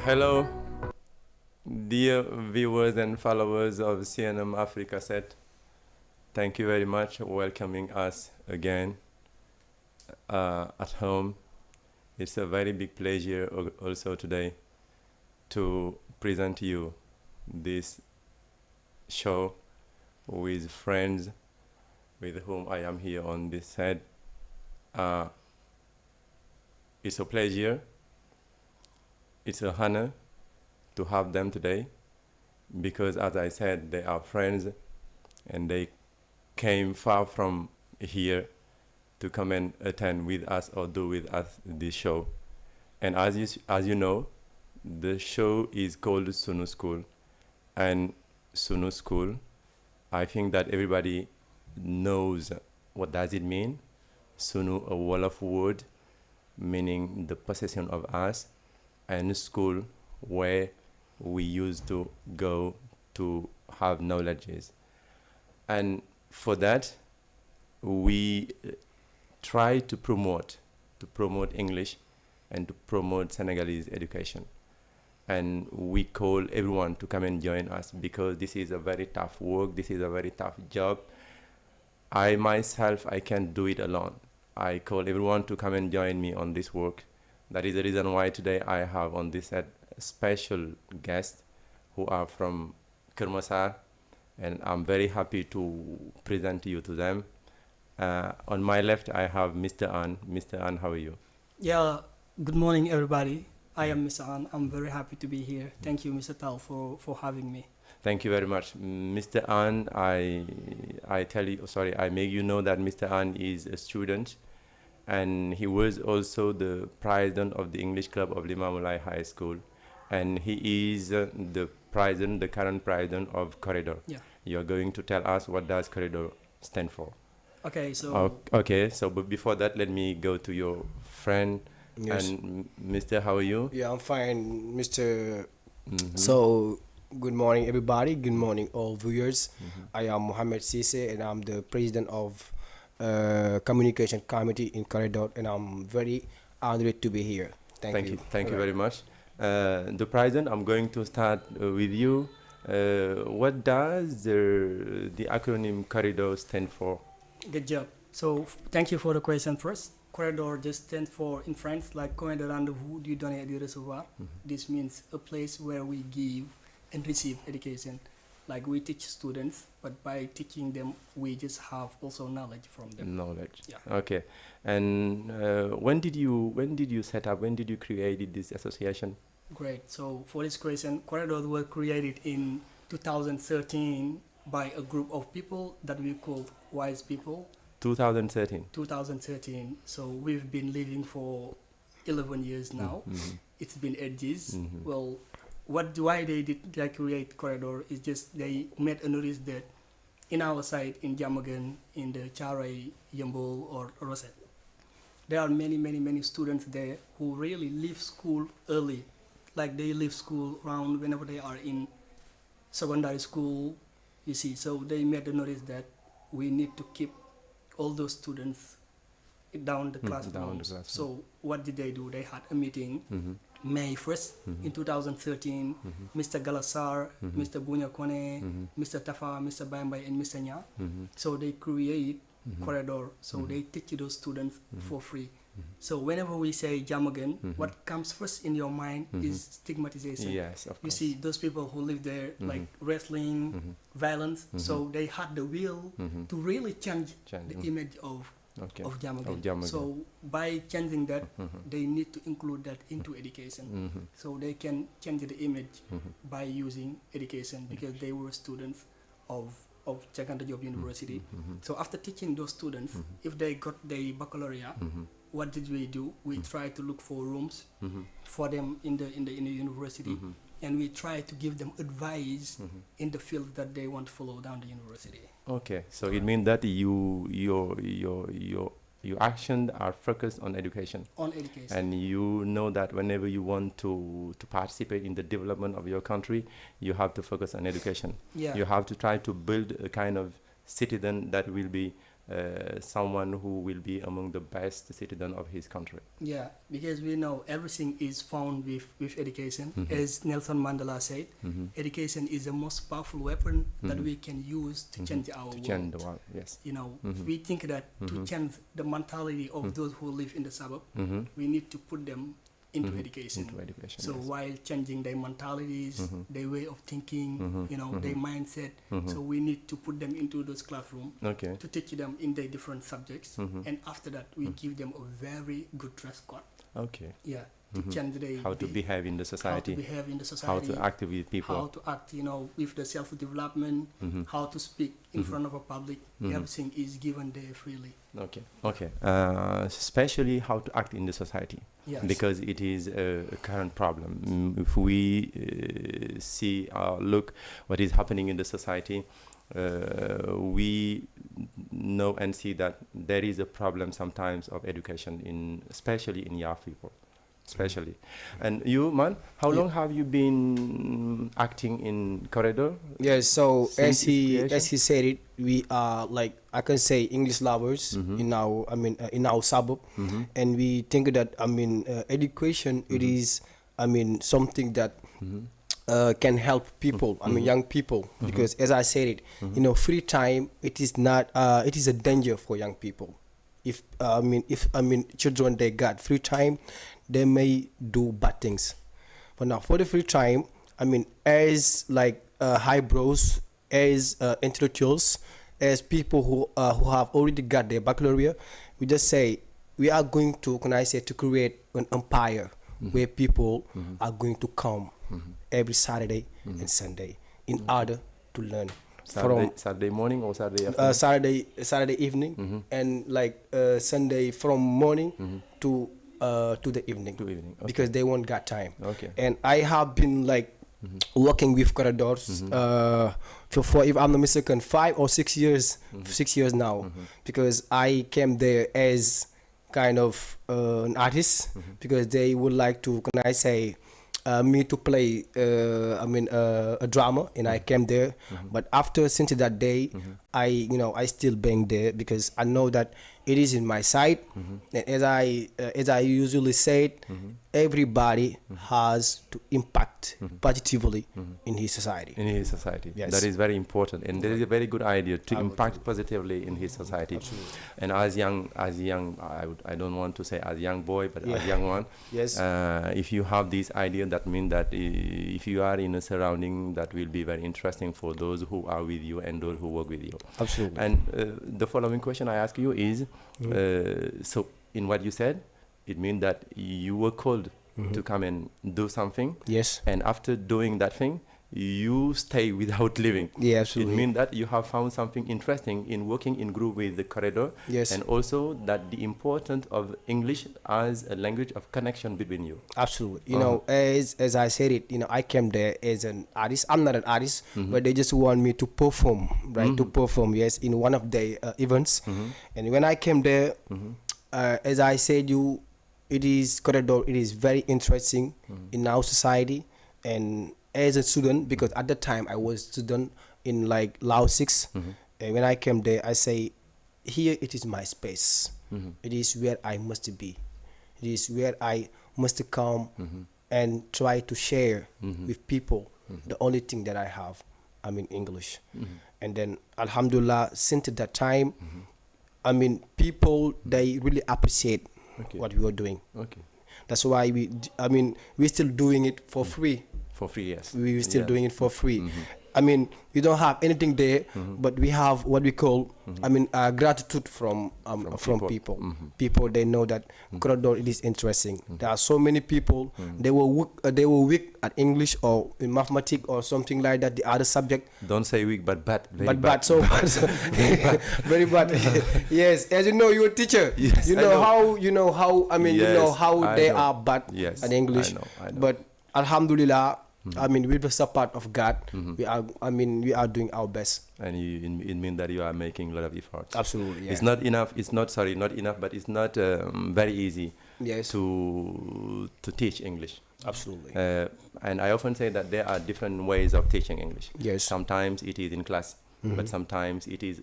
Hello, dear viewers and followers of CNM Africa Set. Thank you very much for welcoming us again at home. It's a very big pleasure also today to present to you this show with friends with whom I am here on this set. It's a pleasure. It's an honor to have them today because, as I said, they are friends and they came far from here to come and attend with us or do with us this show. And as you know, the show is called Sunu School. And Sunu School, I think that everybody knows what does it mean. Sunu, a Wolof word meaning the possession of us, and school where we used to go to have knowledges. And for that, we try to promote English and to promote Senegalese education. And we call everyone to come and join us because this is a very tough work, this is a very tough job. I myself, I can't do it alone. I call everyone to come and join me on this work. That is the reason why today I have on this set special guests who are from Kermasar, and I'm very happy to present you to them. On my left, I have Mr. An. Mr. An, how are you? Yeah, good morning, everybody. I am Mr. An. I'm very happy to be here. Thank you, Mr. Tal, for having me. Thank you very much. Mr. An, I make you know that Mr. An is a student, and he was also the president of the English Club of Limamulai High School, and he is the current president of Corridor. Yeah. You're going to tell us what does Corridor stand for. Okay, so... But before that, let me go to your friend. Yes. And Mr., how are you? Yeah, I'm fine, Mr. Mm-hmm. So, good morning, everybody. Good morning, all viewers. Mm-hmm. I am Mohamed Sisse, and I'm the president of Communication Committee in Corridor, and I'm very honored to be here. Thank you. Thank you very much. The president, I'm going to start with you. What does the acronym Corridor stand for? Good job. So, thank you for the question first. Corridor just stands for, in French, like Coin de rendezvous du donner et du recevoir. Mm-hmm. This means a place where we give and receive education. Like we teach students, but by teaching them, we just have also knowledge from them. Knowledge. Yeah. Okay. And when did you set up? When did you create this association? Great. So for this question, Corridor was created in 2013 by a group of people that we called Wise People. 2013. So we've been living for 11 years now. Mm-hmm. It's been 8 years. Mm-hmm. Well, why they create Corridor is just they made a notice that in our site in Jamagan, in the Charay, Yambol or Rosette, there are many students there who really leave school early. Like they leave school around whenever they are in secondary school, you see. So they made a notice that we need to keep all those students down the classrooms. So what did they do? They had a meeting. Mm-hmm. May 1st, in 2013, Mr. Galasar, Mr. Bunya Kone, Mr. Tafa, Mr. Mbaye and Mr. Niang. So they create Corridor. So they teach those students for free. So whenever we say Jamagan, what comes first in your mind is stigmatization. Yes, of course. You see, those people who live there, like wrestling, violence, so they had the will to really change the image of Jamagan. So by changing that, they need to include that into education. So they can change the image by using education because they were students of Chakanta Job University. So after teaching those students, if they got their baccalaureate, what did we do? We try to look for rooms for them in the university, and we try to give them advice in the field that they want to follow down the university. Okay, so it means that your actions are focused on education. On education. And you know that whenever you want to participate in the development of your country, you have to focus on education. Yeah. You have to try to build a kind of citizen that will be someone who will be among the best citizen of his country. Yeah, because we know everything is found with education. As Nelson Mandela said, education is the most powerful weapon that we can use to change our world. Change the world, yes. You know, we think that to change the mentality of those who live in the suburb, we need to put them into education. So yes. while changing their mentalities, their way of thinking, you know, their mindset, so we need to put them into those classrooms to teach them in their different subjects, and after that we give them a very good dress code. Yeah, to change how to behave in the society, how to act with people, how to act, you know, with the self-development, how to speak in front of a public. Everything is given there freely. Especially how to act in the society. Yes. Because it is a current problem. If we see or look what is happening in the society, we know and see that there is a problem sometimes of education, especially in young people. Especially. And you, man, how long have you been acting in corridor? Yes, so as he said it, we are like, I can say, English lovers in our suburb, and we think that education it is something that can help people, young people, because as I said it, you know, free time, it is not it is a danger for young people. If children, they got free time, they may do bad things. But now for the free time, as like highbrows, as intellectuals, as people who have already got their baccalaureate, we just say we are going to, to create an empire where people are going to come every Saturday and Sunday in order to learn. Saturday morning or Saturday afternoon? Saturday evening, and like Sunday from morning to the evening. Because they won't got time. And I have been like working with corridors for, if I'm not mistaken, 5 or 6 years, 6 years now, because I came there as kind of an artist, because they would like to, me to play a drama, and I came there. But since that day, I still being there, because I know that it is in my side. And as I usually say, everybody has to impact positively in his society. Yes. That is very important, and that is a very good idea to impact positively in his society. Absolutely. And as young, I don't want to say as young boy, but as young one. Yes. If you have this idea, that means that if you are in a surrounding that will be very interesting for those who are with you and those who work with you. Absolutely. And the following question I ask you is, so in what you said, it means that you were called to come and do something. Yes. And after doing that thing, you stay without leaving. Yeah, absolutely. It means that you have found something interesting in working in group with the corridor. Yes. And also that the importance of English as a language of connection between you. Absolutely. You know, as I said it, I came there as an artist. I'm not an artist, but they just want me to perform, right? To perform, yes, in one of the events. And when I came there, as I said, corridor, it is very interesting in our society. And as a student, because at the time I was a student in like Lao 6, and when I came there, I say, here it is my space. It is where I must be. It is where I must come and try to share with people the only thing that I have, English. And then, alhamdulillah, since that time, people, they really appreciate what we were doing. That's why we're still doing it for free. For free, yes. We're still doing it for free. We don't have anything there, but we have what we call, gratitude from people. People, they know that corridor, it is interesting. There are so many people, they were weak at English or in mathematics or something like that, the other subject. Don't say weak, but bad. Bad, so bad. Very bad. Yes, as you know, you're a teacher. Yes, you know how they are bad at English. I know. But alhamdulillah, with the support of God, we are doing our best. And it means that you are making a lot of efforts. Absolutely, yeah. It's not enough. It's not enough, but it's not very easy. Yes. To teach English. Absolutely. And I often say that there are different ways of teaching English. Yes. Sometimes it is in class. but sometimes it is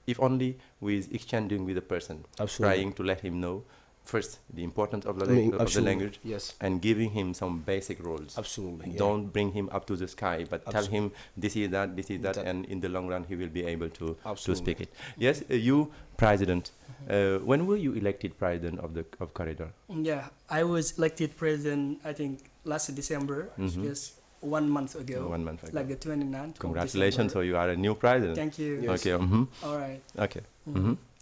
if only with exchanging with the person, trying to let him know first the importance of the language, yes, and giving him some basic rules. Absolutely. Don't bring him up to the sky, but tell him this is that, and in the long run he will be able to speak it. Yes, you, President, when were you elected President of Corridor? Yeah, I was elected President, I think, last December, just 1 month ago. 1 month ago. Like the 29th. Congratulations, so you are a new President. Thank you. Yes. Okay. All right. Okay.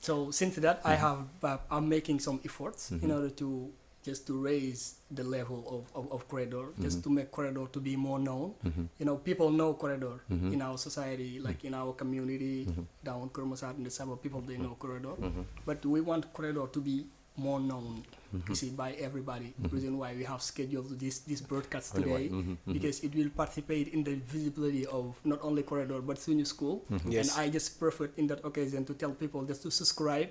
So since that, I'm making some efforts in order to just to raise the level of Corridor, just to make Corridor to be more known. You know, people know Corridor in our society, like in our community, down Kurmasat in the suburb, people, they know Corridor. But we want Corridor to be more known, you see, by everybody. Reason why we have scheduled this broadcast today, because it will participate in the visibility of not only Corridor but Sunu School. Yes. And I just prefer in that occasion to tell people just to subscribe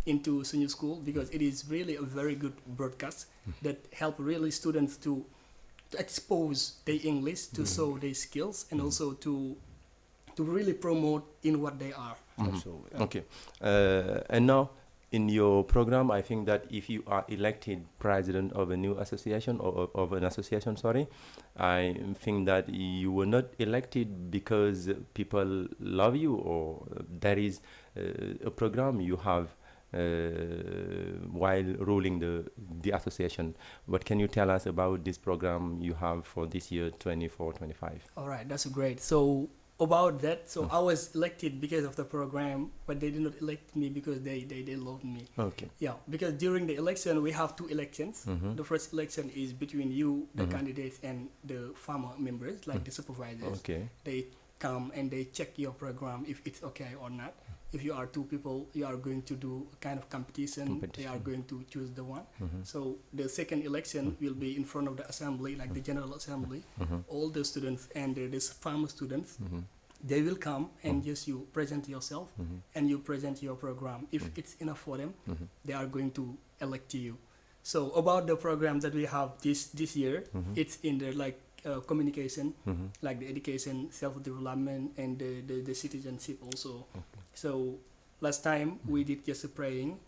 into Sunu School, because it is really a very good broadcast that help really students to expose their English, to show their skills, and also to really promote in what they are. Absolutely. Okay. And now, in your program, I think that if you are elected president of a new association, or of an association, sorry, I think that you were not elected because people love you, or there is a program you have while ruling the association. What can you tell us about this program you have for this year, 24-25? All right, that's great. So about that, so I was elected because of the program, but they did not elect me because they loved me. Okay. Yeah, because during the election we have 2 elections. The first election is between you, the candidates, and the farmer members, like the supervisors. Okay. They come and they check your program if it's okay or not. If you are 2 people, you are going to do a kind of competition. They are going to choose the one. So the second election will be in front of the assembly, like the general assembly. All the students and the farmer students, they will come and just you present yourself and you present your program. If it's enough for them, they are going to elect you. So about the program that we have this year, it's in the like communication, like the education, self-development, and the citizenship also. So last time we did just a praying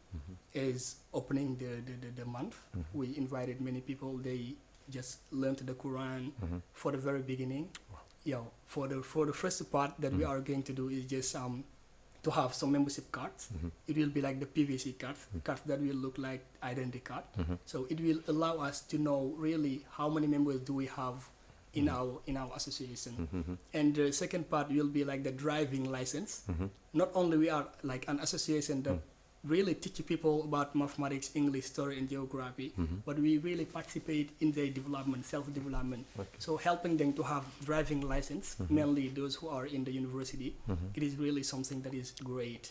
is opening the month. We invited many people. They just learned the Quran for the very beginning. Yeah, for the first part that we are going to do is just to have some membership cards. It will be like the PVC cards that will look like identity card. So it will allow us to know really how many members do we have in our association. And the second part will be like the driving license. Not only we are like an association that really teach people about mathematics, English, history, and geography, but we really participate in their development, self-development. So helping them to have driving license, mainly those who are in the university, it is really something that is great.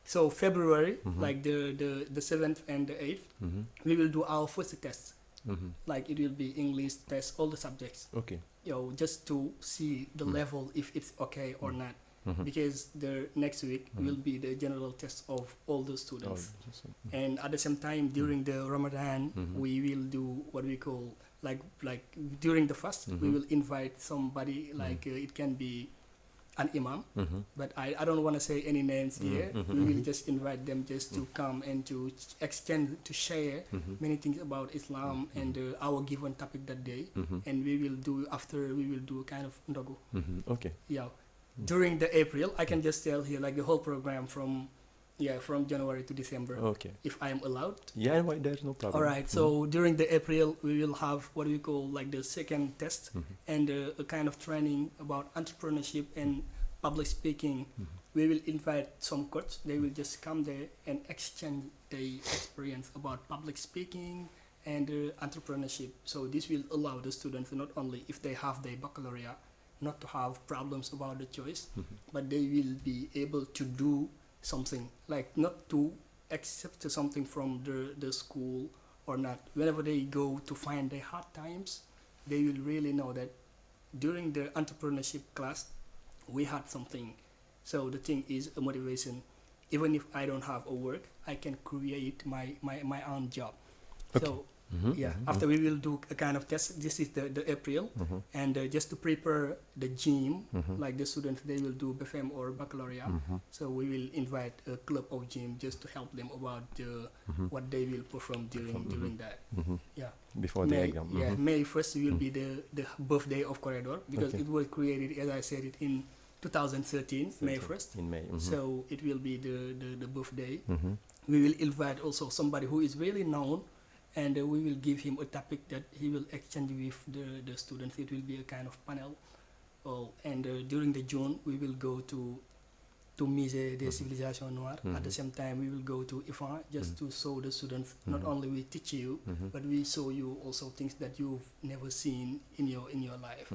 So February, like the 7th and the 8th, we will do our first test. Like it will be English test, all the subjects. Okay. Just to see the level if it's okay or not. Because the next week will be the general test of all the students. And at the same time, during the Ramadan, we will do what we call like during the fast, we will invite somebody, like it can be an imam, but I don't want to say any names here. We will just invite them just to come and to exchange, to share many things about Islam and our given topic that day. And we will do, after we will do a kind of ndogu. Okay. Yeah. During the April, I can just tell here like the whole program from January to December. Okay. If I am allowed. Yeah, why, there's no problem. All right. So during the April, we will have what we call like the second test and a kind of training about entrepreneurship and public speaking. We will invite some coaches. They will just come there and exchange their experience about public speaking and entrepreneurship. So this will allow the students not only if they have their baccalaureate, not to have problems about the choice, but they will be able to do something, like not to accept something from the school or not. Whenever they go to find their hard times, they will really know that during the entrepreneurship class, we had something. So the thing is a motivation. Even if I don't have a work, I can create my own job. Okay. So After we will do a kind of test. This is the April, and just to prepare the gym, like the students, they will do BFM or baccalaureate. So we will invite a club of gym just to help them about what they will perform during that. Before the exam. May 1st will be the birthday of Corridor, because it was created, as I said, it in 2013, May 1st. In May. So it will be the birthday. We will invite also somebody who is really known, and we will give him a topic that he will exchange with the students. It will be a kind of panel. And during the June, we will go to Musée des Civilisations Noires. At the same time, we will go to IFAN just to show the students, not only we teach you, but we show you also things that you've never seen in your life.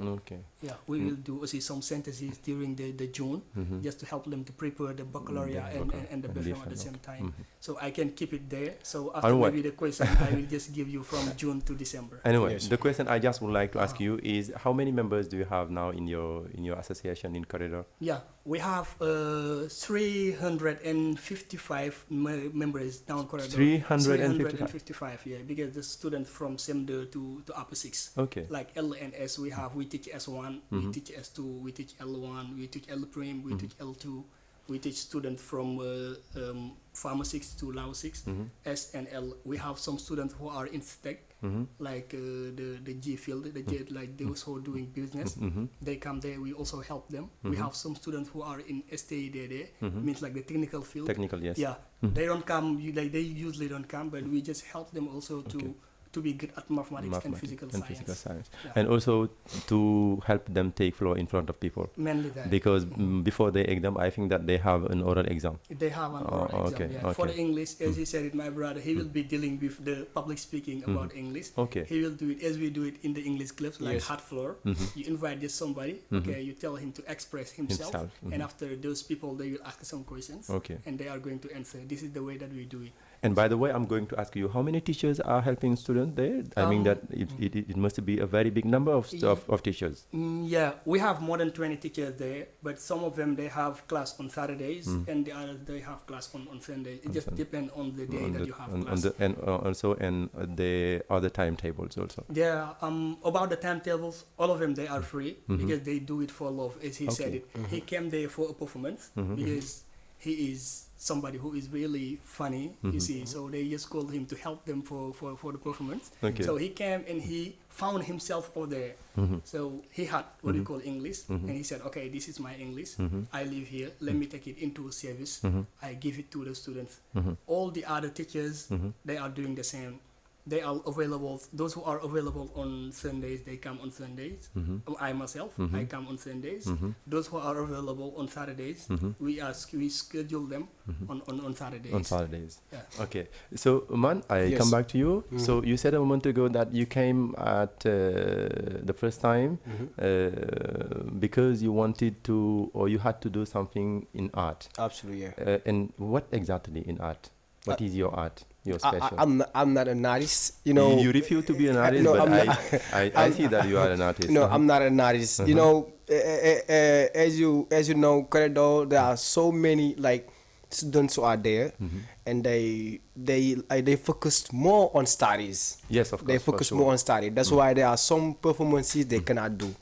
We will do also some synthesis during the June, just to help them to prepare the baccalaureate and the BFM at the same time. So I can keep it there. So after maybe the question, I will just give you from June to December. Anyway, the question I just would like to ask you is, how many members do you have now in your association in Corridor? We have 355 members down Corridor. 355, because the students from SEM2 to upper 6. Like L and S, we teach S1, we teach S2, we teach L1, we teach L prime, we teach L2. We teach students from Pharma 6 to Lao 6, S and L. We have some students who are in STEC, like the G field, like those who are doing business. They come there, we also help them. We have some students who are in STEDD, means like the technical field. They don't come, they usually don't come, but we just help them also to be good at mathematics and physical science. And also to help them take floor in front of people. Mainly that. Because before the exam, I think that they have an oral exam. They have an oral exam, For the English, as he said it, my brother, he will be dealing with the public speaking about English. He will do it as we do it in the English clubs, like hard floor. You invite just somebody, you tell him to express himself. And after those people, they will ask some questions. And they are going to answer. This is the way that we do it. And by the way, I'm going to ask you, how many teachers are helping students there? I mean that it must be a very big number of teachers. We have more than 20 teachers there, but some of them, they have class on Saturdays, and the others, they have class on Sundays. It just depends on the day that you have class. And the other timetables also. About the timetables, all of them, they are free, because they do it for love, as he said it. He came there for a performance, because he is somebody who is really funny, you see. So they just called him to help them for the performance. So he came and he found himself over there. So he had what we call English, and he said, okay, this is my English. I live here. Let me take it into a service. I give it to the students. All the other teachers, they are doing the same. They are available. Those who are available on Sundays, they come on Sundays. I myself, I come on Sundays. Those who are available on Saturdays, we schedule them on Saturdays. On Saturdays. Okay. So, Man, I come back to you. So you said a moment ago that you came at the first time because you wanted to, or you had to do something in art. Absolutely. And what exactly in art? What is your art? Your special? I'm not an artist, you know. You refuse to be an artist, but I see that you are an artist. No, I'm not an artist. You know, as you know, Corridor, there are so many like students who are there, and they focus more on studies. Yes, of course. They focus more on studies. That's why there are some performances they cannot do,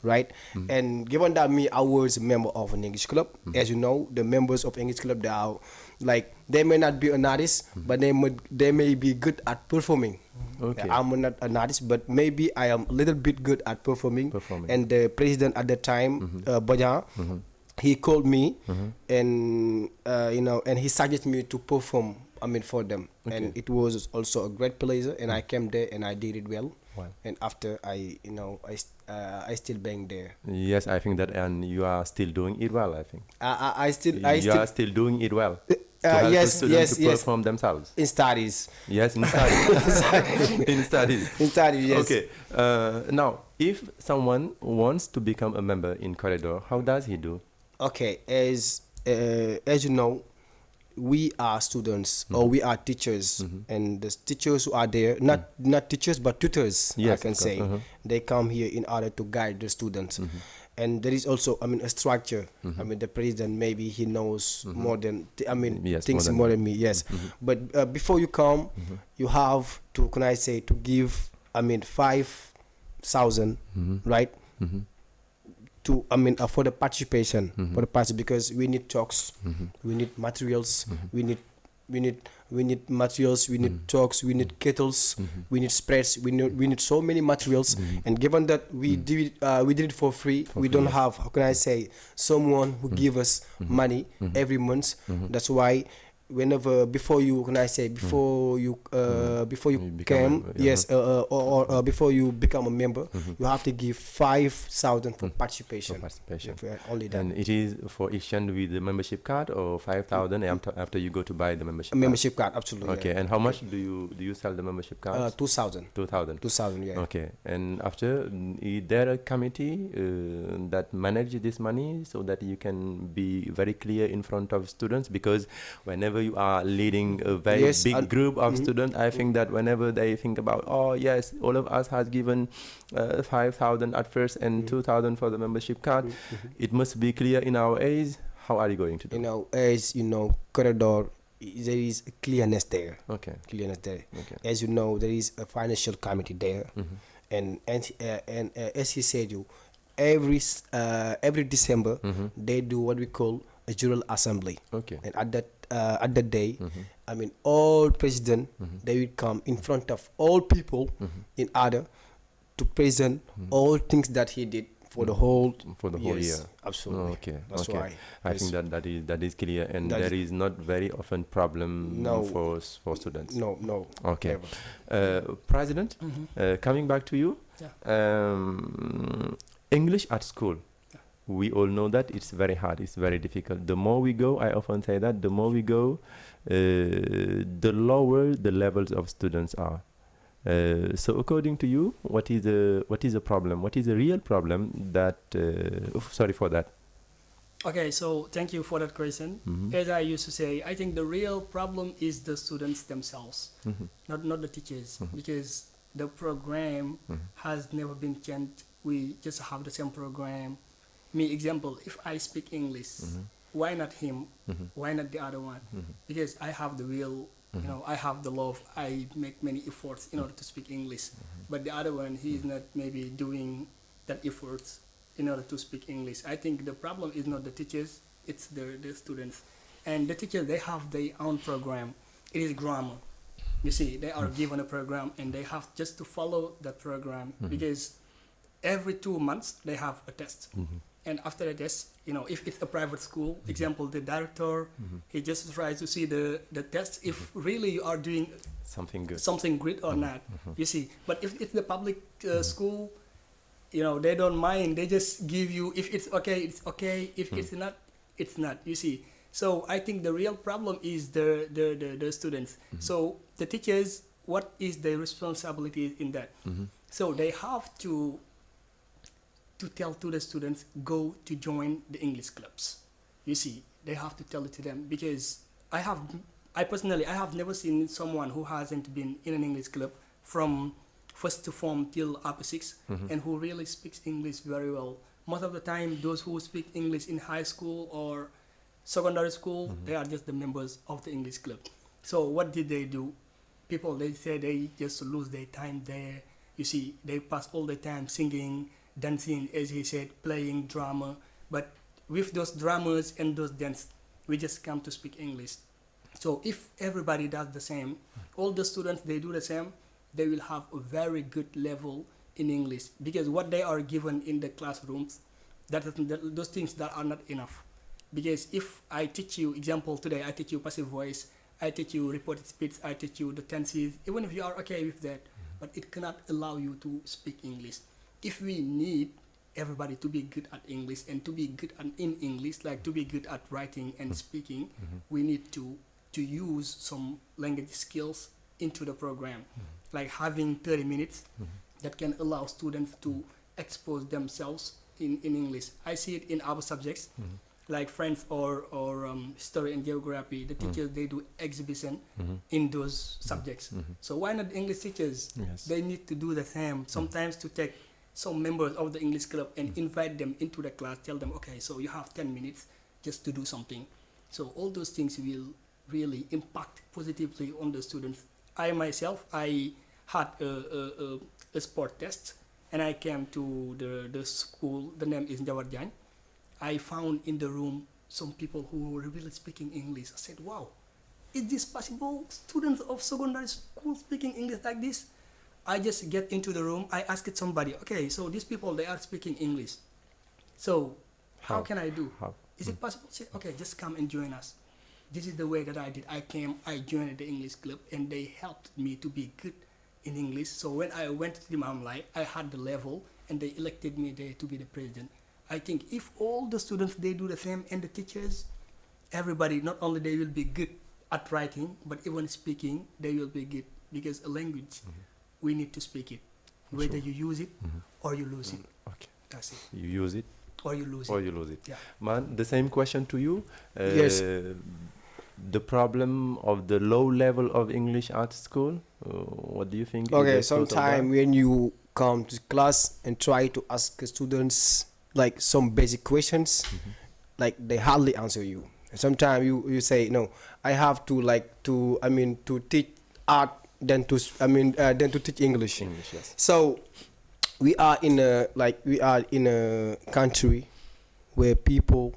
right? And given that I was a member of an English club, as you know, the members of English club, they are like, they may not be an artist, but they may be good at performing. I'm not an artist, but maybe I am a little bit good at performing. And the president at the time, Mbaye, he called me, and and he suggested me to perform. For them, and it was also a great pleasure. And I came there and I did it well. And after I still bang there. Yes, I think that, and you are still doing it well. I think. You are still doing it well. Yes, to perform themselves. In studies. Yes, in studies. In studies. In studies, yes. Okay. Now, if someone wants to become a member in Corridor, how does he do? Okay, as you know, we are students, or we are teachers, and the teachers who are there, not teachers but tutors, I can say, they come here in order to guide the students. and there is also, I mean, a structure. I mean, the president, maybe he knows more than, Yes, things more than me, yes. But before you come, you have to, can I say, to give, I mean, 5,000, right? To, I mean, for the participation, for the party, because we need talks, we need materials, we need materials, we need talks, we need kettles, we need spreads, we need so many materials. And given that we did it for free, we don't have, how can I say, someone who give us money every month. That's why whenever, before you, can I say, before you came, yes, or before you become a member, you have to give 5,000 for participation. Only that. And it is for exchange with the membership card, or 5,000 after you go to buy the membership membership card, absolutely. Okay, yeah. and how much do you sell the membership cards? 2,000. 2,000. 2,000, yeah. Okay, and after, is there a committee that manage this money so that you can be very clear in front of students? Because whenever you are leading a very big group of students, I think that whenever they think about, oh yes, all of us has given 5,000 at first and 2,000 for the membership card, it must be clear in our eyes. How are you going to do? In our eyes, corridor, there is a clearness there. Okay. Clearness there. Okay. As you know, there is a financial committee there, and as he said, every December they do what we call a general assembly. Okay. And at that day, I mean, all president they will come in front of all people in order to present all things that he did for the whole year. Absolutely. Okay. That's why I think that is clear, and there is not very often problem for students. No. Okay. President, coming back to you. Yeah. English at school. We all know that it's very hard, it's very difficult. The more we go, I often say that, the more we go, the lower the levels of students are. So according to you, what is the problem? What is the real problem that, sorry for that. Okay, so thank you for that question. As I used to say, I think the real problem is the students themselves, not the teachers, because the program has never been changed. We just have the same program. Me, example, if I speak English, why not him? Why not the other one? Because I have the will, I have the love. I make many efforts in order to speak English. But the other one, he is not maybe doing that efforts in order to speak English. I think the problem is not the teachers, it's the students. And the teachers, they have their own program. It is grammar. You see, they are given a program and they have just to follow that program, because every 2 months they have a test. And after the test, if it's a private school, example, the director, he just tries to see the test, if really you are doing something great or not, you see. But if it's the public school, they don't mind. They just give you, if it's okay, it's okay. If it's not, it's not, you see. So I think the real problem is the students. So the teachers, what is their responsibility in that? So they have to tell to the students, go to join the English clubs. You see, they have to tell it to them, because I personally have never seen someone who hasn't been in an English club from first to form till upper six, and who really speaks English very well. Most of the time, those who speak English in high school or secondary school, they are just the members of the English club. So what did they do? People, they say they just lose their time there. You see, they pass all the time singing, dancing, as he said, playing drama. But with those dramas and those dance, we just come to speak English. So if everybody does the same, all the students, they do the same, they will have a very good level in English. Because what they are given in the classrooms, those things that are not enough. Because if I teach you, example, today I teach you passive voice, I teach you reported speech, I teach you the tenses, even if you are okay with that, but it cannot allow you to speak English. If we need everybody to be good at English and to be good in English, like to be good at writing and speaking, we need to use some language skills into the program, like having 30 minutes that can allow students to expose themselves in English. I see it in our subjects, like French or history and geography. The teachers, they do exhibition in those subjects. So why not English teachers? Yes. They need to do the same. Sometimes to take some members of the English club and invite them into the class, tell them, okay, so you have 10 minutes just to do something. So all those things will really impact positively on the students. I myself, I had a sport test, and I came to the school. The name is Njawar. I found in the room some people who were really speaking English. I said, wow, is this possible? Students of secondary school speaking English like this? I just get into the room. I asked somebody, okay, so these people, they are speaking English. So how can I do? Is it possible? Say, okay, just come and join us. This is the way that I did. I joined the English club, and they helped me to be good in English. So when I went to the Mamlai, I had the level, and they elected me there to be the president. I think if all the students, they do the same, and the teachers, everybody, not only they will be good at writing, but even speaking, they will be good. Because a language, we need to speak it. Whether you use it or you lose it. Okay. That's it. You use it or you lose or it. you lose it. Yeah. Man, the same question to you. Yes. The problem of the low level of English at school. What do you think? Okay, is the source of sometime that? when you come to class and try to ask students like some basic questions, like they hardly answer you. Sometimes you say, no, I have to to teach art than to teach English. English, yes. So we are in a country where people,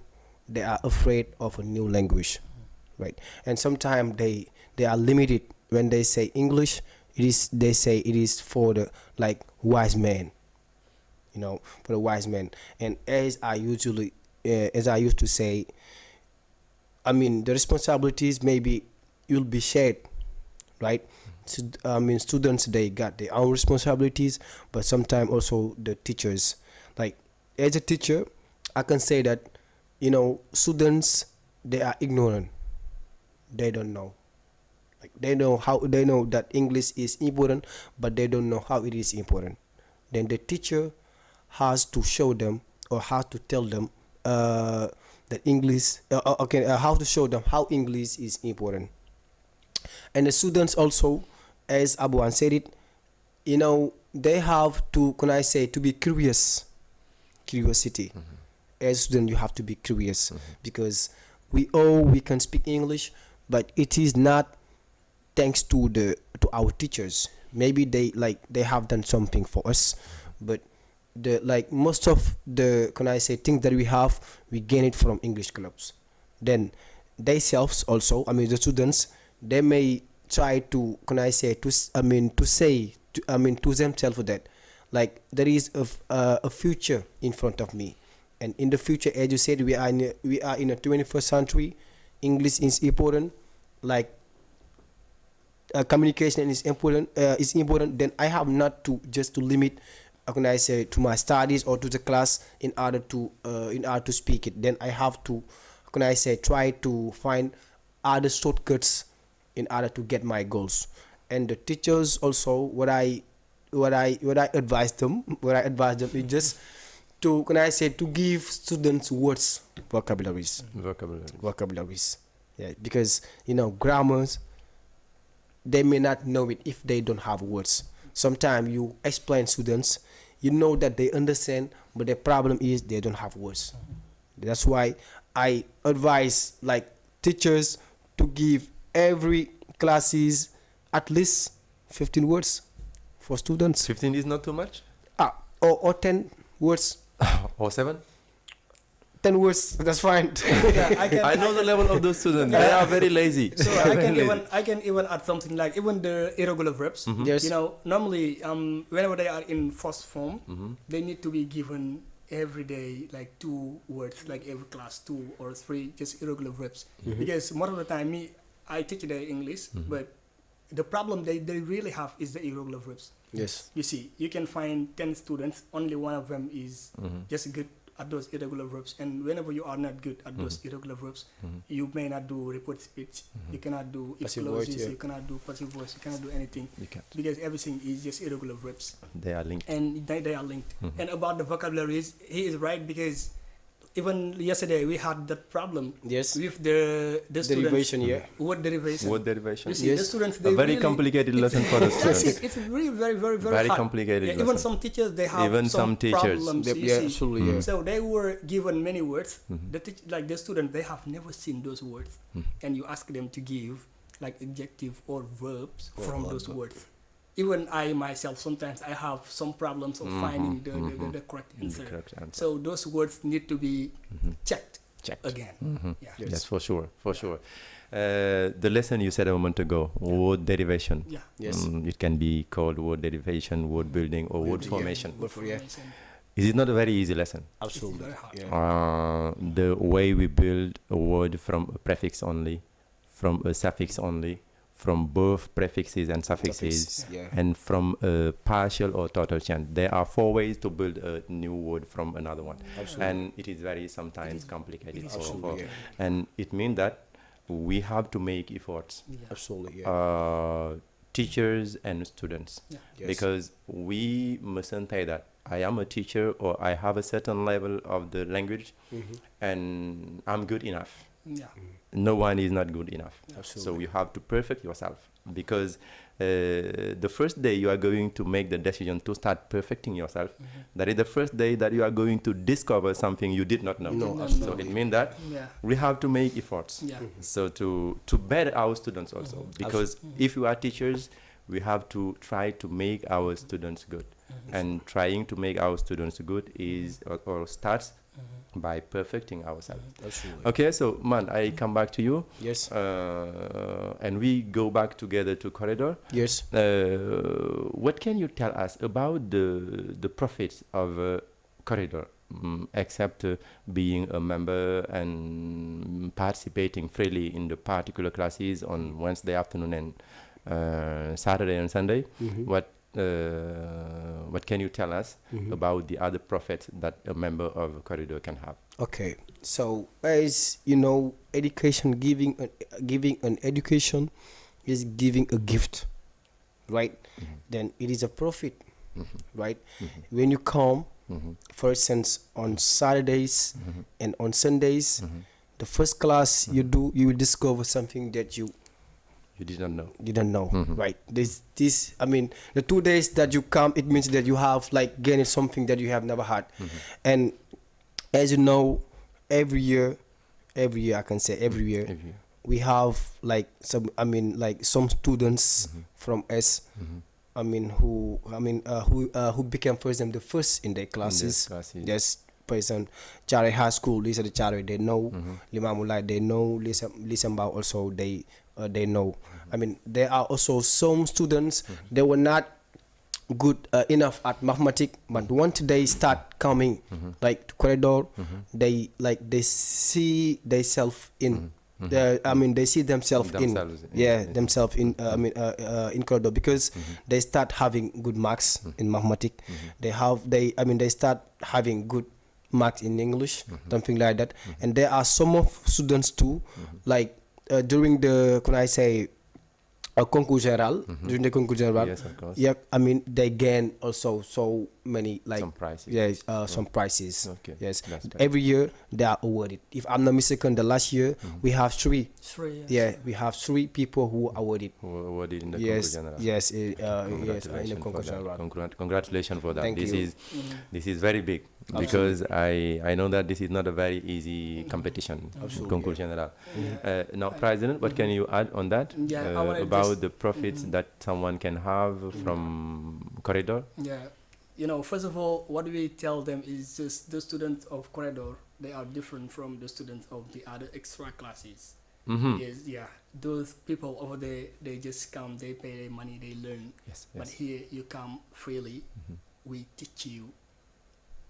they are afraid of a new language, right? And sometimes they are limited when they say English. They say it is for the wise men, for the wise men. And as I used to say, the responsibilities maybe will be shared, right? Students, they got their own responsibilities, but sometimes also the teachers. Like, as a teacher, I can say that, students, they are ignorant. They don't know. They know that English is important, but they don't know how it is important. Then the teacher has to show them, or has to tell them that English, how to show them how English is important. And the students also, as Abuan said it, they have to, to be curious. Curiosity. As a student, you have to be curious, because we can speak English, but it is not thanks to our teachers. Maybe they have done something for us, but most of the things that we have, we gain it from English clubs. Then they selves also, the students, they may try to to themselves that there is a future in front of me, and in the future, as you said, we are in a 21st century. English is important, communication is important. Then I have not to just to limit to my studies or to the class in order to speak it. Then I have to try to find other shortcuts in order to get my goals. And the teachers also, what I advise them is just to to give students words, vocabularies. Yeah, because grammars, they may not know it if they don't have words. Sometimes you explain students, that they understand, but the problem is they don't have words. That's why I advise teachers to give every classes at least 15 words for students. 15 is not too much? Or 10 words. Or 7? 10 words, that's fine. Yeah, I know the level of those students. They are very lazy. So I can even add something like even the irregular verbs. Yes. Normally whenever they are in first form, they need to be given every day 2 words, every class 2 or 3 just irregular verbs. Because most of the time I teach the English, but the problem they really have is the irregular verbs. Yes. You see, you can find 10 students, only one of them is just good at those irregular verbs, and whenever you are not good at those irregular verbs, you may not do report speech, you cannot do if clauses, you cannot do passive voice, you cannot do anything, because everything is just irregular verbs. They are linked. And they are linked. And about the vocabularies, he is right, because even yesterday we had that problem Yes. with the students. Derivation, yeah. Word derivation. Word derivation. You see, the Yes. students, A they very really, complicated lesson for the that's students. it. It's really very Very hard. complicated Even lesson. some teachers, they have Even some teachers. problems. You Yeah, see. absolutely, yeah. So they were given many words. Like the students, they have never seen those words, and you ask them to give like adjective or verbs from those words. Even I myself, sometimes I have some problems of finding the correct answer. correct answer. So those words need to be checked again. Yeah. Yes, for sure, for sure. The lesson you said a moment ago, word derivation. Yeah. Yes. It can be called word derivation, word building, or word Yeah. formation. Word for- yeah. Is it not a very easy lesson? Absolutely. very hard. Yeah. The way we build a word from a prefix only, from a suffix only, from both prefixes and suffixes, Yeah. and from a partial or total chain. There are 4 ways to build a new word from another one. Absolutely. And it is very sometimes complicated. is Absolutely, yeah. And it means that we have to make efforts, Yeah. Absolutely, yeah. teachers and students, Yeah. Yes. because we mustn't say that I am a teacher or I have a certain level of the language and I'm good enough. Yeah. No one is not good enough. So Absolutely. you have to perfect yourself, because the first day you are going to make the decision to start perfecting yourself, that is the first day that you are going to discover something you did not know. No, Did not So absolutely. it means that Yeah. we have to make efforts. Yeah. So to better our students also, because if you are teachers, we have to try to make our students good, and trying to make our students good is or starts by perfecting ourselves. Absolutely. Okay, so man, I come back to you, Yes. and we go back together to corridor. Yes. What can you tell us about the profits of corridor, except being a member and participating freely in the particular classes on Wednesday afternoon and Saturday and Sunday? What can you tell us about the other profits that a member of corridor can have? Okay, so as you know, education, giving an education is giving a gift, right? Then it is a profit, right? When you come, for instance, on Saturdays and on Sundays, the first class you do, you will discover something that you didn't know. didn't know, right? This I mean, the 2 days that you come, it means that you have like gained something that you have never had. And as you know, every year I can say every year we have like some students from us, who became, for example, the first in their classes. Yes, for example, Chare High School, Lisa the Chare, they know. Limamulai, they know. Lisa Mbao also, they know. I mean, there are also some students, they were not good enough at mathematics, but once they start coming like to corridor, they see themselves in they see themselves in themselves in in corridor, because they start having good marks in mathematics. They start having good marks in English, something like that. And there are some of students too, like during the concours general, during the concours general, Yes, of course. yeah, they gain also so many, like Some prizes. Yes, some prizes. Okay, Yes, that's better. every year they are awarded. If I'm not mistaken, the last year we have 3. 3. Yeah, we have 3 people who are awarded. Who awarded in the Yes, general. yes, yes, in the Congratulations for concours that. general. Congratulations for that. Thank This you. this is very big, because I know that this is not a very easy competition. Absolutely, Concours general. Now, President, what can you add on that? Yeah, I wanna about just- the profits that someone can have from corridor? Yeah. You know, first of all, what we tell them is just the students of corridor, they are different from the students of the other extra classes. Yes, yeah. Those people over there, they just come, they pay their money, they learn. Yes. But here you come freely. We teach you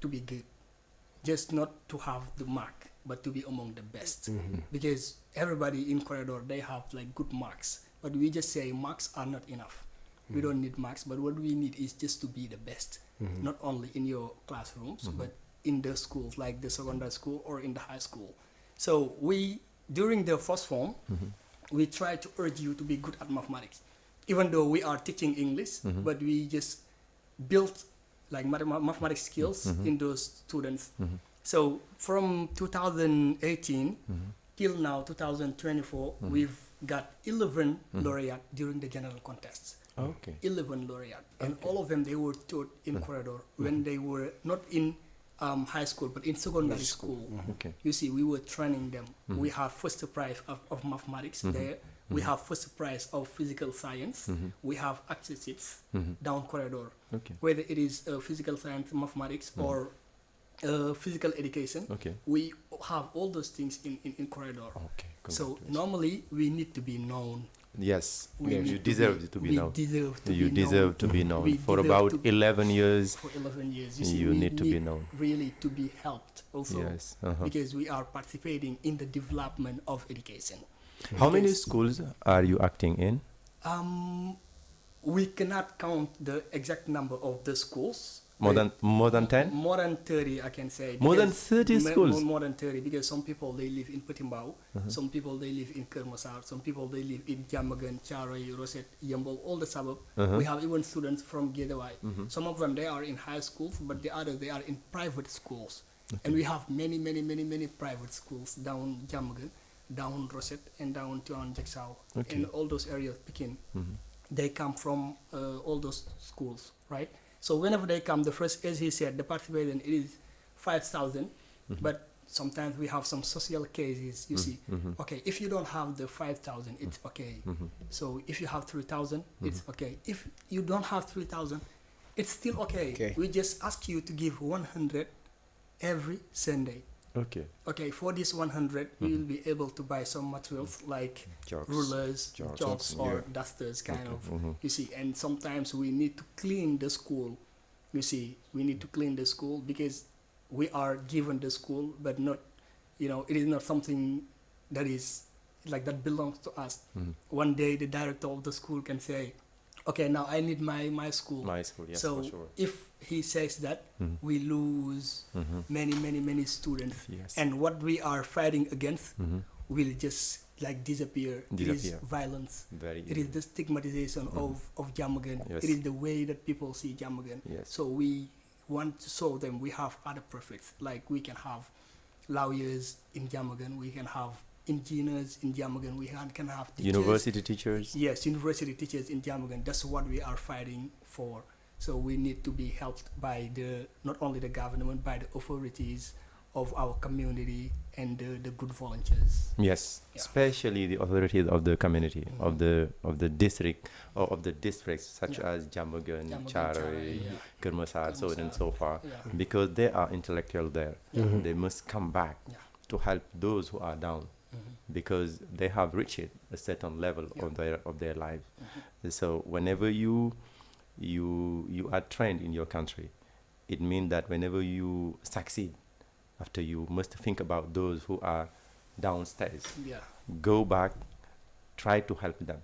to be good. Just not to have the mark, but to be among the best. Because everybody in corridor, they have like good marks. But we just say marks are not enough. We don't need marks, but what we need is just to be the best. Not only in your classrooms, but in the schools, like the secondary school or in the high school. So we, during the first form, we try to urge you to be good at mathematics. Even though we are teaching English, but we just built like mathematics skills in those students. So from 2018 till now 2024, we've got 11 laureate during the general contests. Okay. 11 laureate, and all of them they were taught in corridor when they were not in high school but in secondary school. Okay. You see, we were training them. We have first prize of mathematics there. We have first prize of physical science. We have accesses down corridor. Okay. Whether it is physical science, mathematics, or physical education, we have all those things in corridor. Okay. So normally we need to be known. Yes, We you need deserve to be known. You We deserve to be known. We For deserve about to- 11 years, For 11 years, you see, you we need to be known. Really to be helped also, Yes. because we are participating in the development of education. How many Because, schools are you acting in? We cannot count the exact number of the schools. More than 10? More than 30, I can say. More than because 30 schools? More than 30, because some people, they live in Petimbao, some people, they live in Kermasar, some people, they live in Jamagan, Charoy, Rosette, Yambol, all the suburbs. We have even students from Gedawai. Some of them, they are in high schools, but the others, they are in private schools. And we have many private schools down Jamagan, down Rosette, and down Jaksao. And all those areas, Pekin. They come from all those schools, right? So whenever they come, the first, as he said, the participation is 5,000, but sometimes we have some social cases, you see. Okay, if you don't have the 5,000, it's okay. So if you have 3,000, it's okay. If you don't have 3,000, it's still okay. We just ask you to give 100 every Sunday. Okay. Okay, for this 100, you will be able to buy some materials like rulers, chalks, or dusters, kind of. You see, and sometimes we need to clean the school. You see, we need to clean the school because we are given the school, but not, it is not something that is like that belongs to us. One day, the director of the school can say, okay, now I need my school. My school, yes, so for sure. if he says that, we lose many students. Yes. And what we are fighting against will just like disappear. It is violence. It is the stigmatization of Jamagan. Yes. It is the way that people see Jamagan. Yes. So we want to show them we have other profits. Like we can have lawyers in Jamagan, we can have engineers in Jamagan, we can have teachers. University teachers? Yes, university teachers in Jamagan. That's what we are fighting for. So we need to be helped by not only the government, by the authorities of our community and the good volunteers. Yes, especially the authorities of the community, of the district, or of the districts such as Jamagan, Charoy, Kermasar, so on and so far, because they are intellectual there. They must come back to help those who are down, because they have reached a certain level of their life. So whenever you are trained in your country, it means that whenever you succeed, after you must think about those who are downstairs. Go back, try to help them.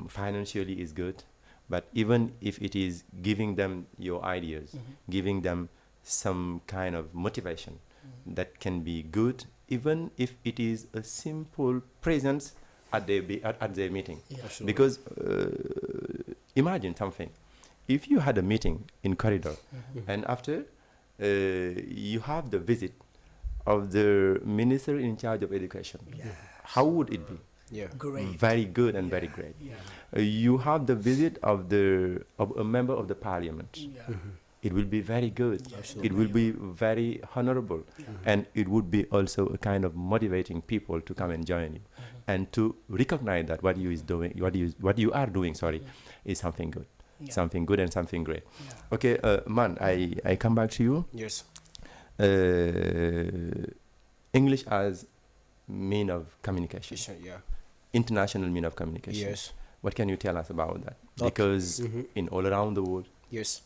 Financially is good, but even if it is giving them your ideas, giving them some kind of motivation, that can be good, even if it is a simple presence at their meeting. Because imagine something. If you had a meeting in corridor, and after you have the visit of the minister in charge of education, how would it be? Great. Very good and very great. You have the visit of a member of the parliament. It will be very good. It will be very honorable, and it would be also a kind of motivating people to come and join you, and to recognize that what you are doing, is something good. Something good and something great. Okay, Man, I come back to you. Yes. English as mean of communication. International mean of communication. Yes. What can you tell us about that? Because in all around the world,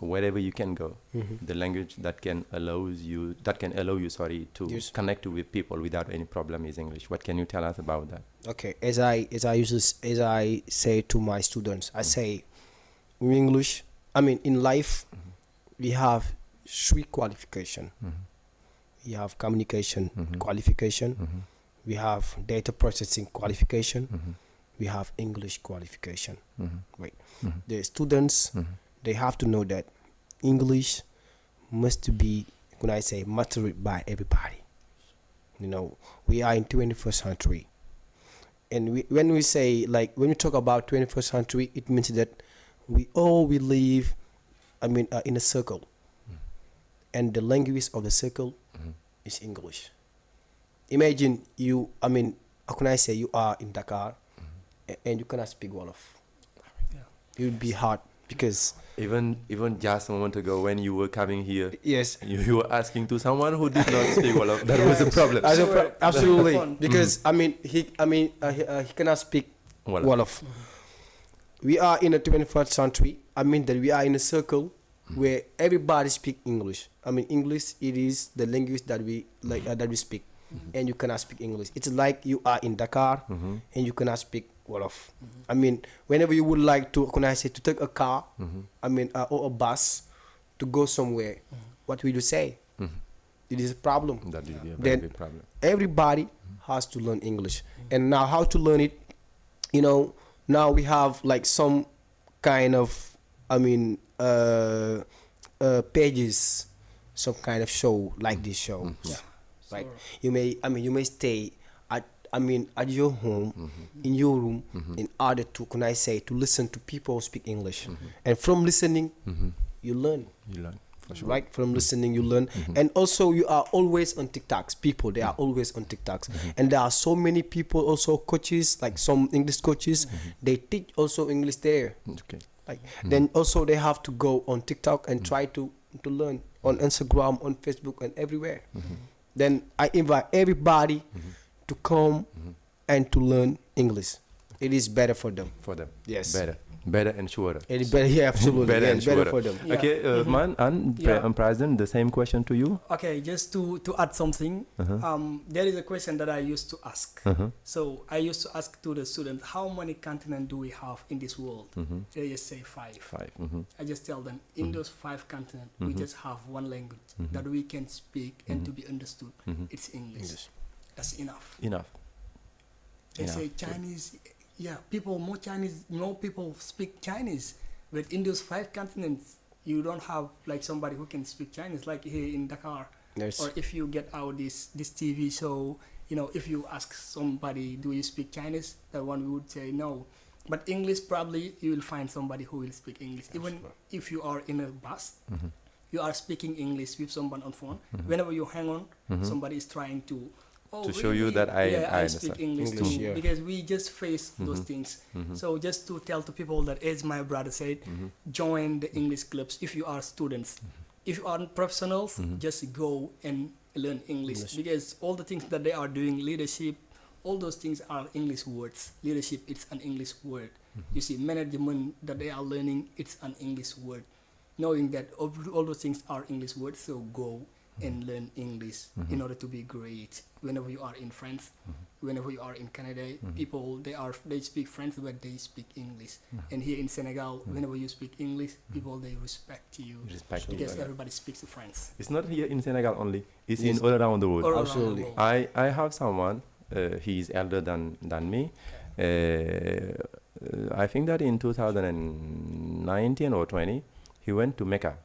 wherever you can go, the language that can allow you to connect with people without any problem is English. What can you tell us about that? Okay, as I say to my students, I say, in English, in life, we have 3 qualification. We have communication qualification, we have data processing qualification, we have English qualification. Right. The students, they have to know that English must be can I say, mastered by everybody. You know, we are in 21st century. And when we say, like, when we talk about 21st century, it means that we live, in a circle. And the language of the circle is English. Imagine you, how can I say, you are in Dakar and you cannot speak Wolof. Yeah. It would be hard because... Even just a moment ago when you were coming here, Yes. you were asking to someone who did not speak Wolof. That was a problem. Absolutely. Because, he cannot speak Wolof. We are in the 21st century. That we are in a circle where everybody speak English. English, it is the language that we that we speak, and you cannot speak English. It's like you are in Dakar and you cannot speak Wolof. Whenever you would like to, to take a car, or a bus to go somewhere, what will you say? It is a problem. That will be a very Then big problem. everybody has to learn English, and now how to learn it? Now we have like some kind of pages, some kind of show like this show. Yeah. Right. So, You may stay at your home, in your room, in order to, to listen to people speak English. And from listening, you learn. You learn, for sure. Right? From listening, you learn. And also, you are always on TikToks. People, they are always on TikToks. And there are so many people, also coaches, like some English coaches, they teach also English there. Okay. Then also they have to go on TikTok and try to learn on Instagram, on Facebook, and everywhere. Then I invite everybody to come and to learn English. It is better for them. For them. Yes. Better and surer. It is better, yeah, absolutely. Better and better surer. for them. Yeah. Okay, man, and President, the same question to you. okay, just to add something, there is a question that I used to ask. So I used to ask to the students, how many continents do we have in this world? They just say 5. 5. I just tell them, in those 5 continents, we just have one language that we can speak and to be understood. It's English. That's enough. Enough. They say Chinese, more people speak Chinese. But in those 5 continents, you don't have like somebody who can speak Chinese, like here in Dakar. Yes. Or if you get out this TV show, if you ask somebody, do you speak Chinese? That one would say no. But English, probably you will find somebody who will speak English. Even if you are in a bus, you are speaking English with someone on phone. Whenever you hang on, somebody is trying to show you that I speak understand. English English, too, yeah. because we just face those things. So just to tell to people that, as my brother said, join the English clubs if you are students. If you are professionals, just go and learn English, because all the things that they are doing, leadership, all those things are English words. Leadership, it's an English word. You see, management that they are learning, it's an English word. Knowing that all those things are English words, so go and learn English in order to be great. Whenever you are in France, whenever you are in Canada, people they speak French, but they speak English. And here in Senegal, whenever you speak English, people they respect you because everybody speaks French. It's not here in Senegal only. It's in all around the world. Absolutely. I have someone. He is elder than me. I think that in 2019 or 20, he went to Mecca.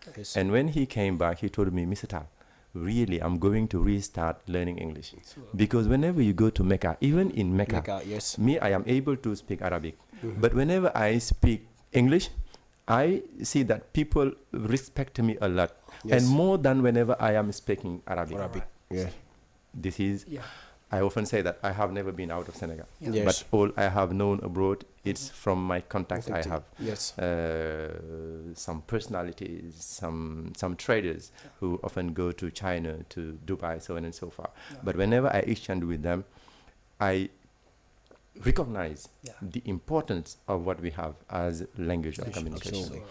Okay. Yes. And when he came back, he told me, Mr. Tal, really, I'm going to restart learning English. Sure. Because whenever you go to Mecca, even in Mecca, yes. me, I am able to speak Arabic. But whenever I speak English, I see that people respect me a lot. Yes. And more than whenever I am speaking Arabic. Arabic. Yeah. This is, Yeah. I often say that I have never been out of Senegal. Yeah. Yes. But all I have known abroad, it's from my contacts I have. Yes. Some personalities, some traders who often go to China, to Dubai, so on and so forth. Yeah. But whenever I exchange with them, I recognize the importance of what we have as language of communication. Absolutely.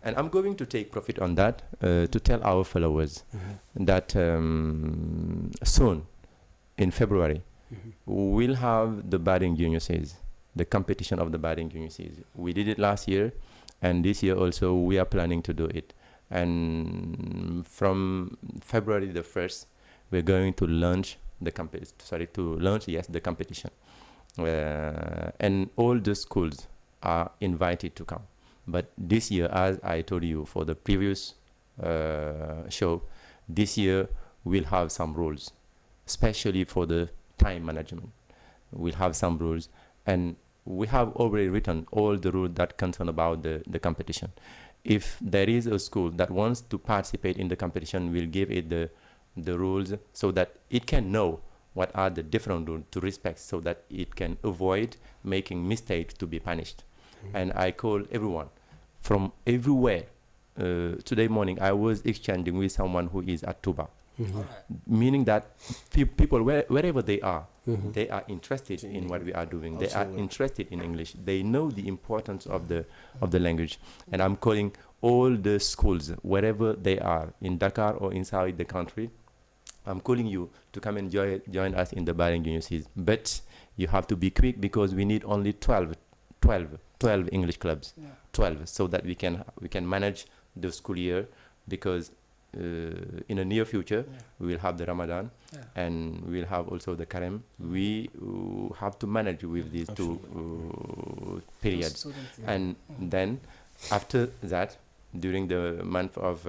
And I'm going to take profit on that to tell our followers that soon, in February, we'll have the batting junior series, the competition of the batting junior series. We did it last year, and this year also we are planning to do it. And from February the 1st, we're going to launch the the competition. And all the schools are invited to come. But this year, as I told you for the previous show, this year we'll have some rules, especially for the time management. We'll have some rules, and we have already written all the rules that concern about the competition. If there is a school that wants to participate in the competition, we'll give it the rules so that it can know what are the different rules to respect, so that it can avoid making mistakes to be punished. And I call everyone from everywhere. Today morning I was exchanging with someone who is at Tuba, meaning that people wherever they are, they are interested in what we are doing. They are interested in English. They know the importance of the language. And I'm calling all the schools, wherever they are, in Dakar or inside the country, I'm calling you to come and join us in the Mbaye Niang season. But you have to be quick, because we need only 12 English clubs, 12, so that we can manage the school year, because in the near future we will have the Ramadan and we will have also the Carême. We have to manage with these two periods. And then after that, during the month of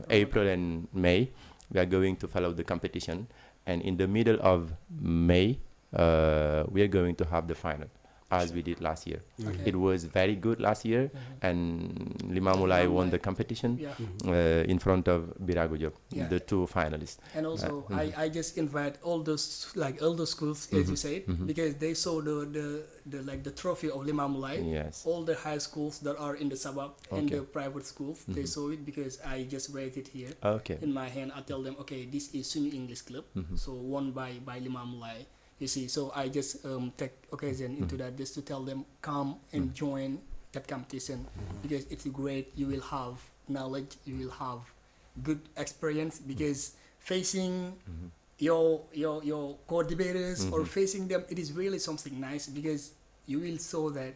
April and May, we are going to follow the competition, and in the middle of May we are going to have the final, as we did last year. It was very good last year, and Limamulai won the competition in front of Birago Diop, the two finalists. And also, I just invite all those older schools, as you said, because they saw the trophy of Limamulai. Yes. All the high schools that are in the suburb and the private schools, they saw it, because I just raised it here in my hand. I tell them, okay, this is Sunu English Club, so won by Limamulai. You see, so I just take occasion into that, just to tell them, come and join that competition, because it's great. You will have knowledge, you will have good experience, because facing your co-debaters or facing them, it is really something nice, because you will show that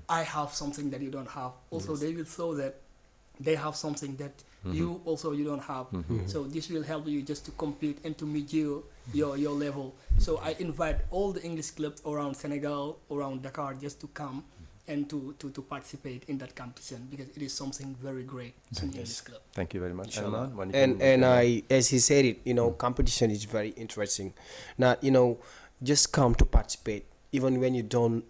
I have something that you don't have. Also, they will show that they have something that you don't have. So this will help you just to compete and to meet your level. So I invite all the English clubs around Senegal, around Dakar, just to come and to participate in that competition, because it is something very great in English club. Thank you very much. And I, as he said it, competition is very interesting. Now, just come to participate. Even when you don't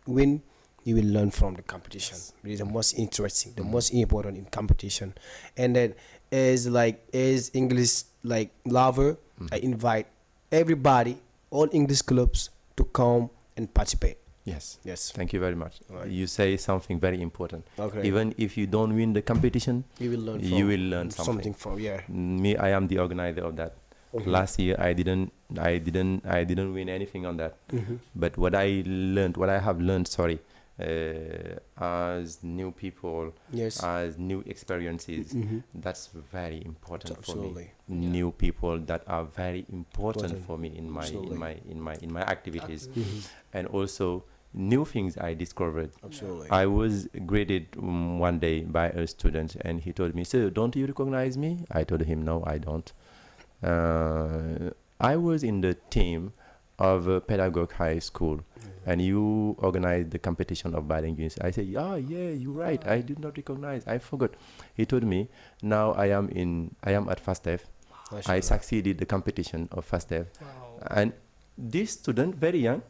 win, you will learn from the competition. It is the most interesting, the most important in competition. And then as English lover, I invite everybody, all English clubs, to come and participate. Yes. Thank you very much. You say something very important. Okay. Even if you don't win the competition, you will learn something from. Me, I am the organizer of that. Last year I didn't win anything on that. But what I have learned, as new people, as new experiences, that's very important for me. New people that are very important for me in my activities, and also new things I discovered. I was graded one day by a student, and he told me, "Sir, don't you recognize me?" I told him, "No, I don't. I was in the team of Pedagogue High School, and you organized the competition of bilingual." I said, yeah, you're right. I did not recognize. I forgot. He told me, now I am at FASTEF. I succeeded the competition of FASTEF. And this student, very young,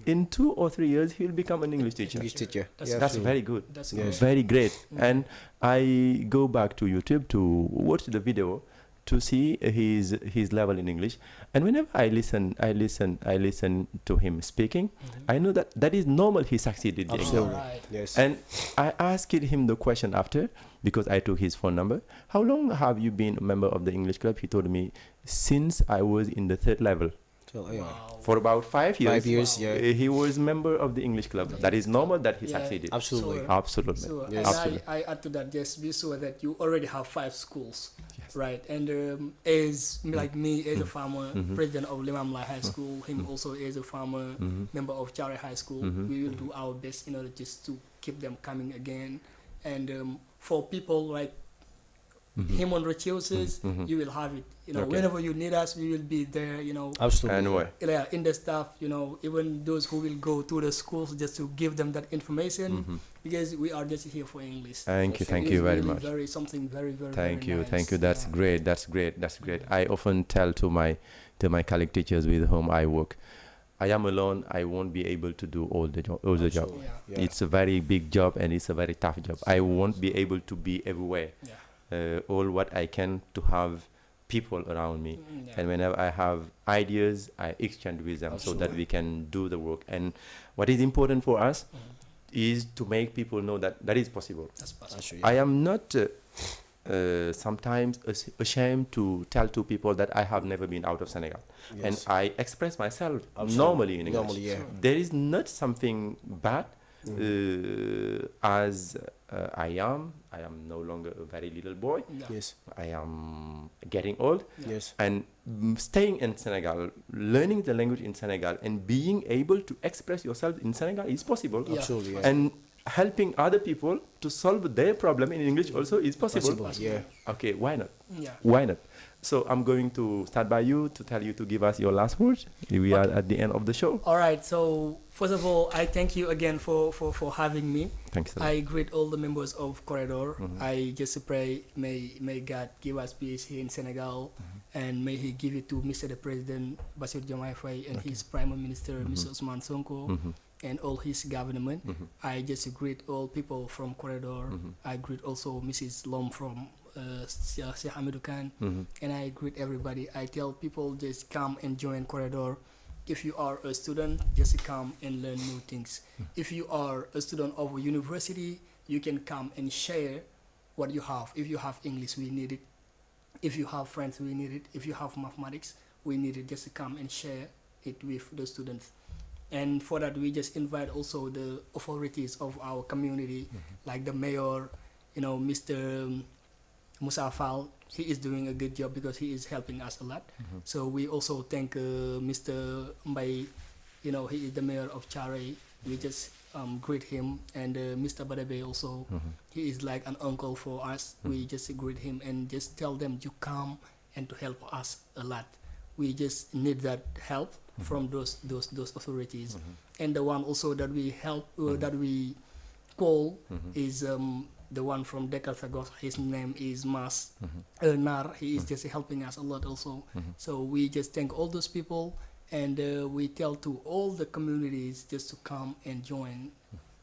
in 2 or 3 years, he'll become an English teacher. That's very good. That's very great. And I go back to YouTube to watch the video to see his level in English, and whenever I listen to him speaking, I know that is normal. He succeeded in English. Yes. And I asked him the question after, because I took his phone number. How long have you been a member of the English club? He told me, since I was in the 3rd level. For about 5 years. 5 years, he was member of the English club. That is normal that he succeeded. Absolutely. So, I add to that, just be sure that you already have 5 schools, right? And as me, as a former president of Limamulai High School, him also as a former member of Chari High School, we will do our best in order just to keep them coming again. And for people human resources, you will have it. You know, whenever you need us, we will be there. You know, Absolutely. Anyway. yeah, in the staff. You know, even those who will go to the schools just to give them that information, because we are just here for English. Thank you It is very really much. Something very, very. Thank very you, nice. thank you. That's great. That's great. I often tell to my colleague teachers with whom I work, I am alone. I won't be able to do all the job. Yeah. It's a very big job and it's a very tough job. I won't be able to be everywhere. All what I can to have people around me, and whenever I have ideas, I exchange with them so that we can do the work. And what is important for us is to make people know that is possible. That's possible. I am not sometimes ashamed to tell to people that I have never been out of Senegal, and I express myself normally in English. There is not something bad. As I am no longer a very little boy. Yes. I am getting old. Yes. And staying in Senegal, learning the language in Senegal, and being able to express yourself in Senegal is possible. Absolutely. And helping other people to solve their problem in English also is possible. Yeah. Okay, why not? Yeah. Why not? So I'm going to start by you to tell you to give us your last words. We are at the end of the show. All right. So first of all, I thank you again for having me. Thanks. I greet all the members of Corridor. I just pray may God give us peace here in Senegal, and may He give it to Mr. the President Bassirou Diomaye Faye and his Prime Minister Mr. Ousmane Sonko and all his government. I just greet all people from Corridor. I greet also Mrs. Lom from Sheikh Hamidou Khan, and I greet everybody. I tell people just come and join Corridor. If you are a student, just come and learn new things. If you are a student of a university, you can come and share what you have. If you have English, we need it. If you have French, we need it. If you have mathematics, we need it. Just come and share it with the students. And for that, we just invite also the authorities of our community, like the mayor, you know, Mr. Musa Fall. He is doing a good job because he is helping us a lot. So we also thank Mr. Mbaye, you know, he is the mayor of Chare. We just greet him, and Mr. Badebe also, he is like an uncle for us. We just greet him and just tell them to come and to help us a lot. We just need that help from those authorities. And the one also that we help, that we call is the one from Dakar. His name is Mas Nar. He is just helping us a lot also. So we just thank all those people, and we tell to all the communities just to come and join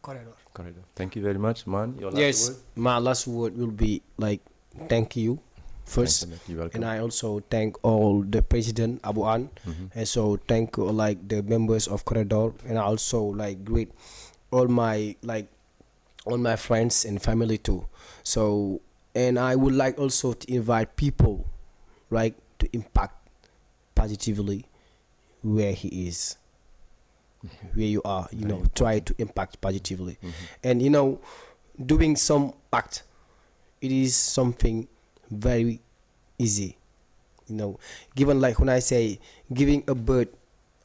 Corridor. Thank you very much, man. Your last Yes, word? my last word will be like thank you first. You're welcome. And I also thank all the president Abu An, and so thank like the members of Corridor, and I also like greet all my friends and family too. So, and I would like also to invite people, right, to impact positively where he is, where you are, you know, try to impact positively. And you know, doing some act, it is something very easy, you know. Given, like when I say giving a bird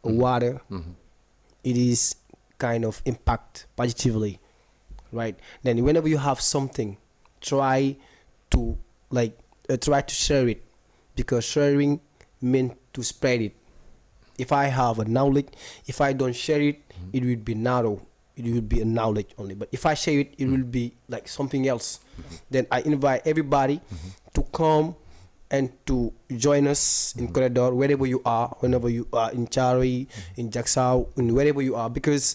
water, it is kind of impact positively, right? Then whenever you have something, try to share it, because sharing means to spread it. If I have a knowledge, if I don't share it, it will be narrow. It will be a knowledge only. But if I share it, it will be like something else. Then I invite everybody to come and to join us in Corridor, wherever you are, whenever you are in Chari, in Jaksao, in wherever you are, because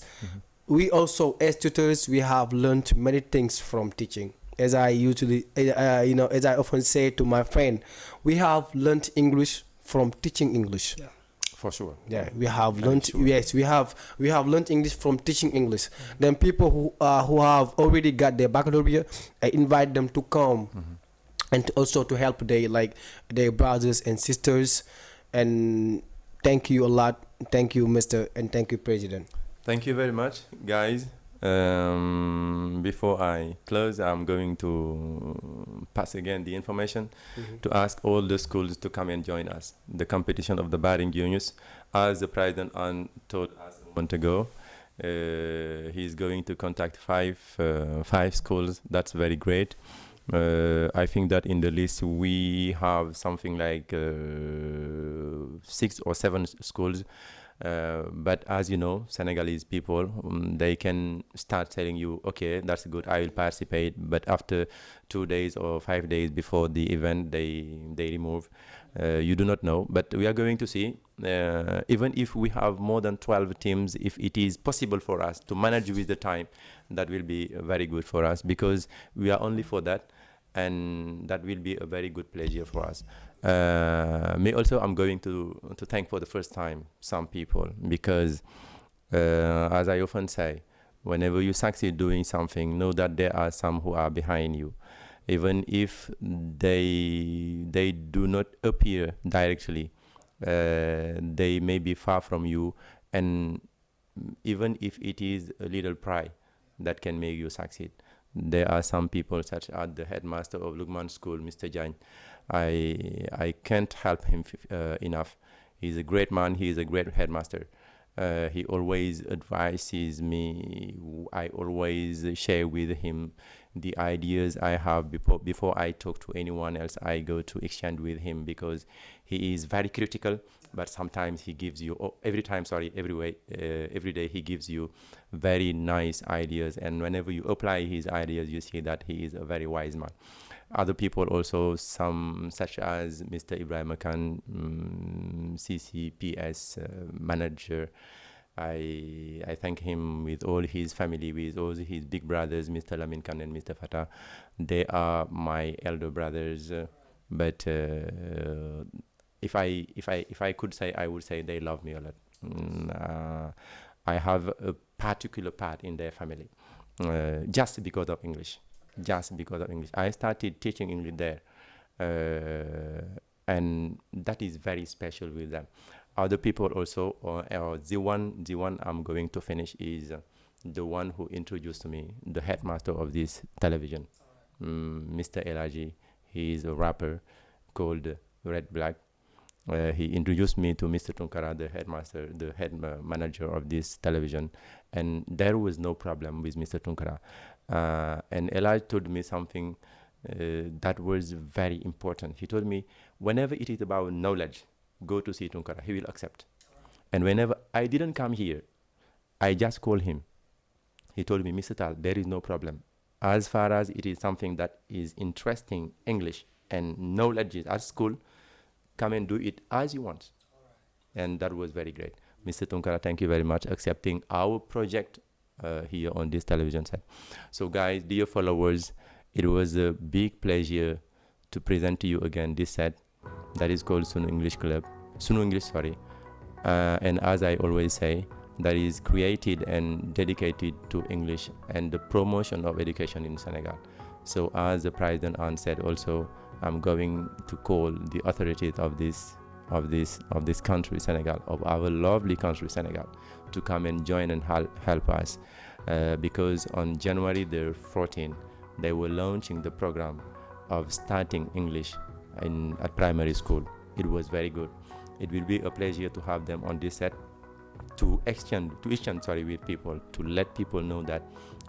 we also, as tutors, we have learned many things from teaching. As I usually, as I often say to my friend, we have learned English from teaching English. Yeah. For sure. Yeah, we have learned. Yes, we have learned English from teaching English. Then people who have already got their baccalaureate, I invite them to come and also to help their brothers and sisters. And thank you a lot. Thank you, Mr. and thank you, President. Thank you very much, guys. Before I close, I'm going to pass again the information to ask all the schools to come and join us. The competition of the Baring Juniors, as the President told us a month ago, he's going to contact five schools. That's very great. I think that in the list we have something like 6 or 7 schools. But as you know, Senegalese people, they can start telling you, okay, that's good, I will participate. But after 2 days or 5 days before the event, they remove. You do not know. But we are going to see, even if we have more than 12 teams, if it is possible for us to manage with the time, that will be very good for us, because we are only for that. And that will be a very good pleasure for us. Me also, I'm going to thank for the first time some people, because as I often say, whenever you succeed doing something, know that there are some who are behind you. Even if they do not appear directly, they may be far from you, and even if it is a little pride that can make you succeed. There are some people, such as the headmaster of Lugman School, Mr. Jain. I can't help him enough. He's a great man. He is a great headmaster. He always advises me. I always share with him the ideas I have before I talk to anyone else. I go to exchange with him, because he is very critical, but sometimes he gives you every day he gives you very nice ideas, and whenever you apply his ideas, you see that he is a very wise man. Other people also, some such as Mr. Ibrahim Khan, CCPS manager. I thank him with all his family, with all his big brothers, Mr. Lamin Khan and Mr. Fatah. They are my elder brothers, but if I could say, I would say they love me a lot. I have a particular part in their family, just because of English. Just because of English, I started teaching English there, and that is very special with them. Other people also, the one I'm going to finish is the one who introduced me, the headmaster of this television, Mr. Elaji. He is a rapper called Red Black. He introduced me to Mr. Tunkara, the headmaster, the head manager of this television, and there was no problem with Mr. Tunkara. And Elijah told me something that was very important. He told me, whenever it is about knowledge, go to see Tunkara, he will accept. And whenever I didn't come here, I just called him. He told me, Mr. Tal, there is no problem. As far as it is something that is interesting, English and knowledge is at school, come and do it as you want. And that was very great. Mr. Tunkara, thank you very much accepting our project here on this television set. So guys, dear followers, it was a big pleasure to present to you again this set that is called Sunu English Club, Sunu English, sorry. And as I always say, that is created and dedicated to English and the promotion of education in Senegal. So as the President Anne said also, I'm going to call the authorities of this country, Senegal, of our lovely country, Senegal, to come and join and help us, because on January the 14th, they were launching the program of starting English at primary school. It was very good. It will be a pleasure to have them on this set, to exchange with people, to let people know that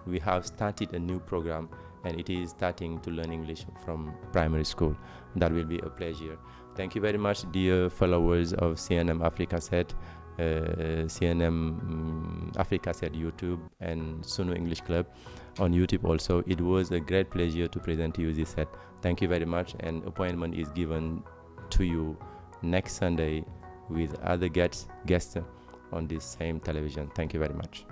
we have started a new program and it is starting to learn English from primary school. That will be a pleasure. Thank you very much, dear followers of CNM Africa Set, CNM Africa Set YouTube, and Sunu English Club on YouTube also. It was a great pleasure to present to you this set. Thank you very much, and appointment is given to you next Sunday with other guests on this same television. Thank you very much.